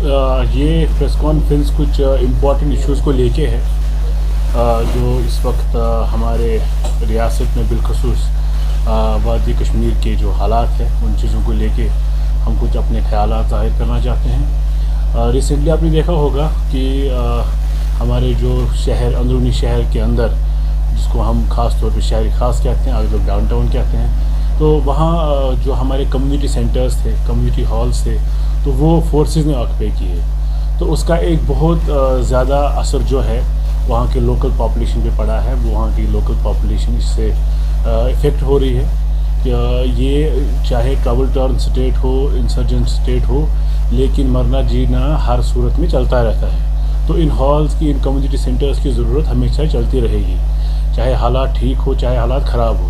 یہ press conference کچھ important issues کو لے کے ہے جو اس وقت ہمارے ریاست میں بالخصوص وادی کشمیر کے جو حالات ہیں ان چیزوں کو لے کے ہم کچھ اپنے خیالات ظاہر کرنا چاہتے ہیں۔ ریسنٹلی آپ نے دیکھا ہوگا کہ ہمارے جو شہر اندرونی شہر کے اندر جس کو ہم خاص طور پہ شہری خاص کہتے ہیں، آگے لوگ ڈاؤن ٹاؤن کہتے ہیں، تو وہاں جو ہمارے کمیونٹی سینٹرز تھے، کمیونٹی ہالز تھے، تو وہ فورسز نے آکوپائی کیے، تو اس کا ایک بہت زیادہ اثر جو ہے وہاں کے لوکل پاپولیشن پہ پڑا ہے۔ وہاں کی لوکل پاپولیشن اس سے افیکٹ ہو رہی ہے کہ یہ چاہے ٹربل ٹرن سٹیٹ ہو، انسرجنٹ سٹیٹ ہو، لیکن مرنا جینا ہر صورت میں چلتا رہتا ہے۔ تو ان ہالز کی، ان کمیونٹی سینٹرز کی ضرورت ہمیشہ چلتی رہے گی، چاہے حالات ٹھیک ہو چاہے حالات خراب ہو۔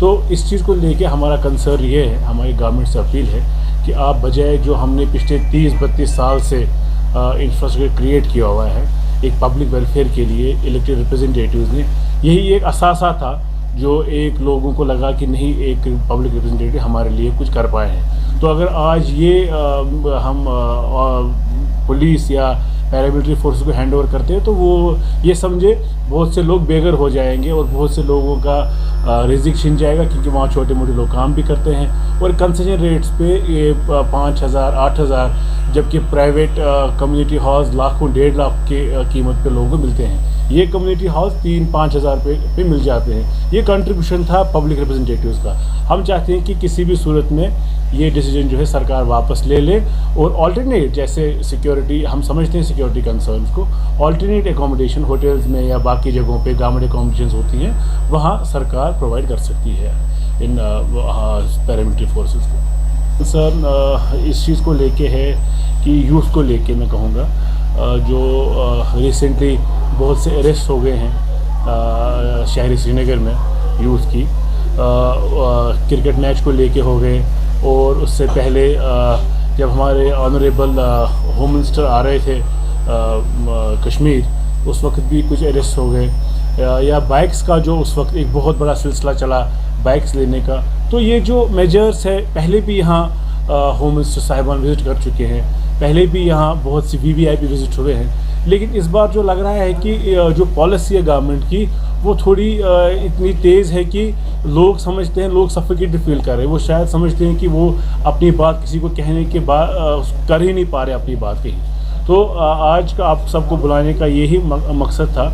تو اس چیز کو لے کے ہمارا کنسرن یہ ہے، ہماری گورنمنٹ سے اپیل ہے کہ آپ بجائے جو ہم نے پچھلے 30-32 سال سے انفراسٹرکچر کریٹ کیا ہوا ہے ایک پبلک ویلفیئر کے لیے، الیکٹڈ ریپرزنٹیٹیوز نے یہی ایک اثاثہ تھا جو ایک لوگوں کو لگا کہ نہیں، ایک پبلک ریپرزنٹیٹیو ہمارے لیے کچھ کر پائے ہیں۔ تو اگر آج یہ ہم پولیس یا پیراملٹری فورسز کو ہینڈ اوور کرتے ہیں تو وہ یہ سمجھے بہت سے لوگ بے گھر ہو جائیں گے اور بہت سے لوگوں کا رزق چھن جائے گا، کیونکہ وہاں چھوٹے موٹے لوگ کام بھی کرتے ہیں اور کنسیشن ریٹس پہ یہ 5,000 8,000، جبکہ پرائیویٹ کمیونٹی ہالز لاکھوں 1.5 لاکھ کے قیمت پہ لوگوں کو ملتے ہیں۔ یہ کمیونٹی ہالز 3-5 ہزار پہ مل جاتے ہیں۔ یہ کنٹریبیوشن تھا پبلک ریپرزنٹیٹیوز کا۔ ہم چاہتے ہیں کہ کسی بھی صورت میں یہ ڈیسیجن جو ہے سرکار واپس لے لے اور آلٹرنیٹ، جیسے سیکیورٹی، ہم سمجھتے ہیں سیکیورٹی کنسرنس کو، آلٹرنیٹ اکوموڈیشن ہوٹلز میں یا باقی جگہوں پہ گورنمنٹ اکوموڈیشنز ہوتی ہیں، وہاں سرکار پرووائڈ کر سکتی ہے ان پیراملٹری فورسز کو۔ سر اس چیز کو لے کے ہے کہ یوتھ کو لے کے میں کہوں گا، جو ریسنٹلی بہت سے اریسٹ ہو گئے ہیں شہری سری نگر میں یوتھ کی، کرکٹ میچ کو لے کے ہو گئے، اور اس سے پہلے جب ہمارے آنریبل ہوم منسٹر آ رہے تھے کشمیر، اس وقت بھی کچھ اریسٹ ہو گئے، یا بائکس کا جو اس وقت ایک بہت بڑا سلسلہ چلا بائکس لینے کا۔ تو یہ جو میجرز ہے، پہلے بھی یہاں ہوم منسٹر صاحبان وزٹ کر چکے ہیں، پہلے بھی یہاں بہت سی VVIP وزٹ ہوئے ہیں، لیکن اس بار جو لگ رہا ہے کہ جو پالیسی ہے گورنمنٹ کی وہ تھوڑی اتنی تیز ہے کہ لوگ سمجھتے ہیں، لوگ سفوکیٹڈ فیل کر رہے ہیں، وہ شاید سمجھتے ہیں کہ وہ اپنی بات کسی کو کہنے کے بعد کر ہی نہیں پا رہے اپنی بات کہیں۔ تو آج کا آپ سب کو بلانے کا یہی مقصد تھا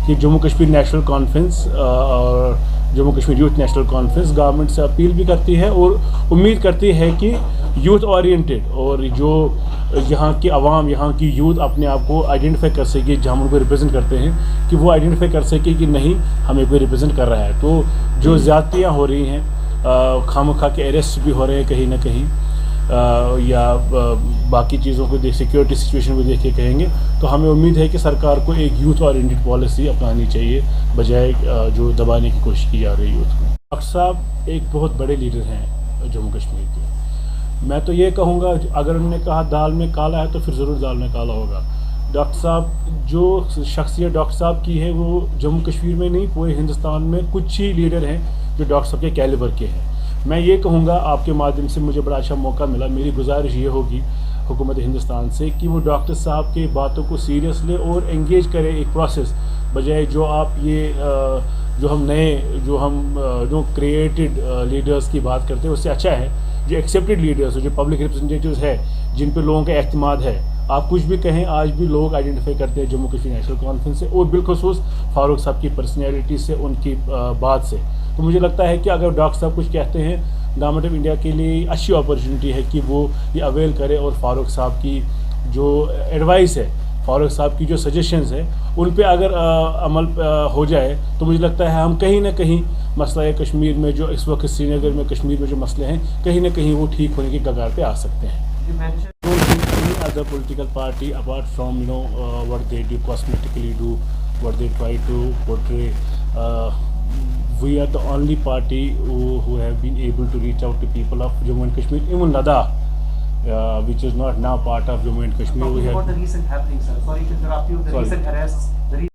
کہ جموں کشمیر نیشنل کانفرنس اور Jammu Kashmir youth national conference government سے اپیل بھی کرتی ہے اور امید کرتی ہے کہ یوتھ اورینٹڈ اور جو یہاں کی عوام، یہاں کی یوتھ اپنے آپ کو آئیڈینٹیفائی کر سکے، جہاں ہم ان کو ریپرزینٹ کرتے ہیں، کہ وہ آئیڈینٹیفائی کر سکے کہ نہیں، ہمیں کوئی ریپرزینٹ کر رہا ہے۔ تو جو زیادتیاں ہو رہی ہیں، خواہ کے اریسٹ بھی ہو رہے ہیں کہیں نہ کہیں، یا باقی چیزوں کو سیکیورٹی سچویشن کو دیکھ کے کہیں گے، تو ہمیں امید ہے کہ سرکار کو ایک یوتھ اورینٹڈ پالیسی اپنانی چاہیے، بجائے جو دبانے کی کوشش کی جا رہی ہے یوتھ کو۔ ڈاکٹر صاحب ایک بہت بڑے لیڈر ہیں جموں کشمیر کے۔ میں تو یہ کہوں گا، اگر انہوں نے کہا دال میں کالا ہے تو پھر ضرور دال میں کالا ہوگا۔ ڈاکٹر صاحب جو شخصیت ڈاکٹر صاحب کی ہے وہ جموں کشمیر میں نہیں، پورے ہندوستان میں کچھ ہی لیڈر ہیں جو ڈاکٹر صاحب کے کیلیبر کے ہیں۔ میں یہ کہوں گا، آپ کے مادھیم سے مجھے بڑا اچھا موقع ملا، میری گزارش یہ ہوگی حکومت ہندوستان سے کہ وہ ڈاکٹر صاحب کے باتوں کو سیریس لے اور انگیج کرے ایک پروسیس، بجائے جو آپ یہ جو ہم نئے جو کریٹڈ لیڈرز کی بات کرتے ہیں، اس سے اچھا ہے جو ایکسیپٹڈ لیڈرز جو پبلک ریپرزنٹیٹیوز ہے، جن پہ لوگوں کا اعتماد ہے۔ آپ کچھ بھی کہیں، آج بھی لوگ آئیڈینٹیفائی کرتے ہیں جموں کشمیر نیشنل کانفرنس سے، اور بالخصوص فاروق صاحب کی پرسنالٹی سے، ان کی بات سے۔ تو مجھے لگتا ہے کہ اگر ڈاکٹر صاحب کچھ کہتے ہیں، گورنمنٹ آف انڈیا کے لیے اچھی اپرچونٹی ہے کہ وہ یہ اویل کرے اور فاروق صاحب کی جو ایڈوائس ہے، فاروق صاحب کی جو سجیشنز ہیں، ان پہ اگر عمل ہو جائے تو مجھے لگتا ہے ہم کہیں نہ کہیں مسئلہ کشمیر میں جو اس وقت سری نگر میں کشمیر میں جو مسئلے ہیں، کہیں نہ کہیں وہ ٹھیک ہونے کی کگار پہ آ سکتے ہیں۔ Other political party apart from what they do cosmetically do, what they try to portray, we are the only party who have been able to reach out to people of Jammu and Kashmir, even Ladakh, which is not now part of Jammu and Kashmir. Talking about the recent happenings, sir. Sorry to interrupt you. The recent arrests.